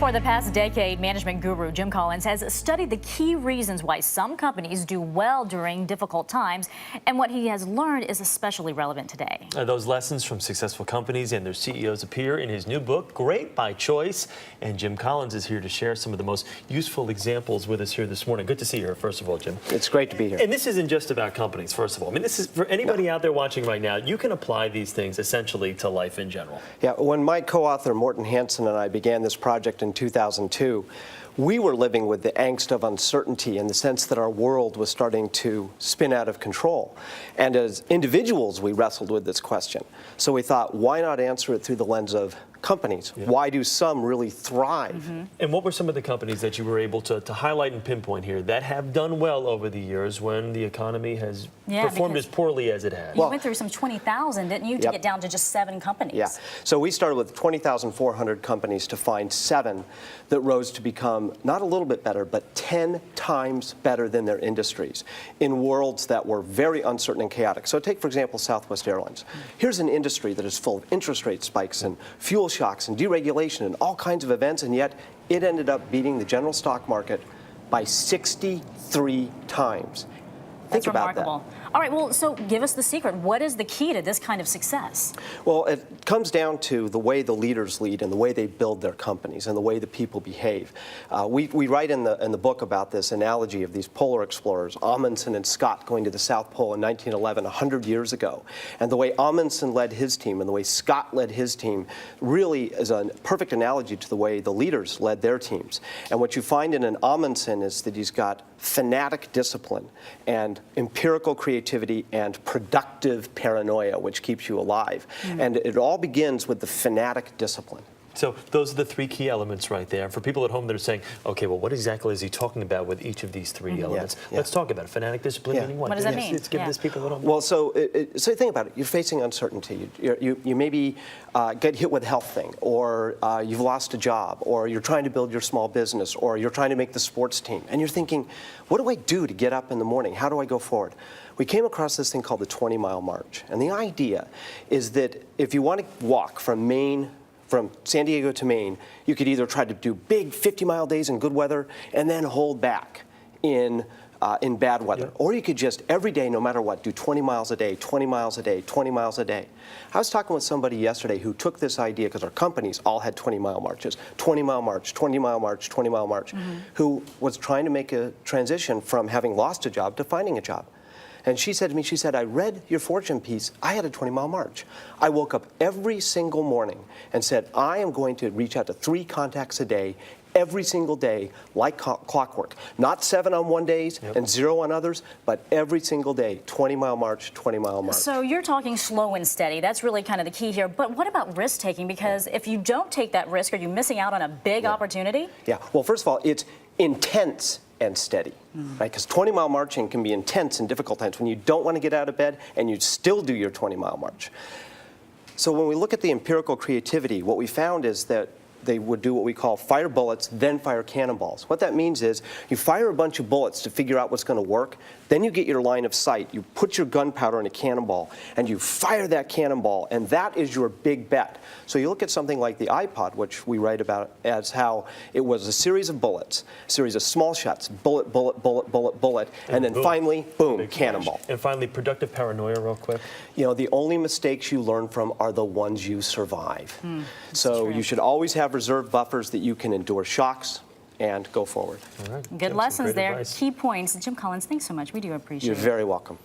For the past decade, management guru Jim Collins has studied the key reasons why some companies do well during difficult times, and what he has learned is especially relevant today. Those lessons from successful companies and their CEOs appear in his new book, Great by Choice, and Jim Collins is here to share some of the most useful examples with us here this morning. Good to see you here, first of all, Jim. It's great to be here. And this isn't just about companies, first of all. I mean, this is for anybody out there watching right now. You can apply these things essentially to life in general. Yeah, when my co-author Morton Hansen and I began this project in 2002, we were living with the angst of uncertainty in the sense that our world was starting to spin out of control. And as individuals, we wrestled with this question. So we thought, why not answer it through the lens of companies? Yeah. Why do some really thrive? Mm-hmm. And what were some of the companies that you were able to highlight and pinpoint here that have done well over the years when the economy has performed as poorly as it has? You went through some 20,000, didn't you, to get down to just 7 companies? Yeah. So we started with 20,400 companies to find 7 that rose to become not a little bit better, but 10 times better than their industries in worlds that were very uncertain and chaotic. So take, for example, Southwest Airlines. Here's an industry that is full of interest rate spikes and fuel shocks and deregulation and all kinds of events, and yet it ended up beating the general stock market by 63 times. That's Think about remarkable. that. All right, well, so give us the secret. What is the key to this kind of success? Well, it comes down to the way the leaders lead and the way they build their companies and the way the people behave. We write in the book about this analogy of these polar explorers, Amundsen and Scott, going to the South Pole in 1911, 100 years ago. And the way Amundsen led his team and the way Scott led his team really is a perfect analogy to the way the leaders led their teams. And what you find in an Amundsen is that he's got fanatic discipline and empirical creativity and productive paranoia, which keeps you alive. And it all begins with the fanatic discipline. So those are the 3 key elements right there. For people at home that are saying, okay, well, what exactly is he talking about with each of these 3 elements? Let's talk about it. Fanatic discipline meaning what? What does that mean? Let's give this people at home. Well, so think about it. You're facing uncertainty. You maybe get hit with a health thing, or you've lost a job, or you're trying to build your small business, or you're trying to make the sports team. And you're thinking, what do I do to get up in the morning? How do I go forward? We came across this thing called the 20-mile march. And the idea is that if you want to walk from San Diego to Maine, you could either try to do big 50-mile days in good weather and then hold back in bad weather. Or you could just every day, no matter what, do 20 miles a day, 20 miles a day, 20 miles a day. I was talking with somebody yesterday who took this idea, because our companies all had 20-mile marches, 20-mile march, 20-mile march, 20-mile march, who was trying to make a transition from having lost a job to finding a job. And she said to me, she said, I read your Fortune piece. I had a 20-mile march. I woke up every single morning and said, I am going to reach out to 3 contacts a day, every single day, like clockwork. Not 7 on one days and 0 on others, but every single day, 20-mile march, 20-mile march. So you're talking slow and steady. That's really kind of the key here. But what about risk-taking? Because if you don't take that risk, are you missing out on a big opportunity? Yeah, well, first of all, it's intense and steady, right? Because 20-mile marching can be intense in difficult times when you don't want to get out of bed and you still do your 20-mile march. So when we look at the empirical creativity, what we found is that they would do what we call fire bullets, then fire cannonballs. What that means is you fire a bunch of bullets to figure out what's going to work, then you get your line of sight, you put your gunpowder in a cannonball, and you fire that cannonball, and that is your big bet. So you look at something like the iPod, which we write about as how it was a series of bullets, a series of small shots, bullet, bullet, bullet, bullet, bullet, and then finally, boom, cannonball. And finally, productive paranoia real quick. You know, the only mistakes you learn from are the ones you survive. So you should always have reserve buffers that you can endure shocks and go forward. Good lessons there. Key points. Jim Collins, thanks so much. We do appreciate it. You're very welcome.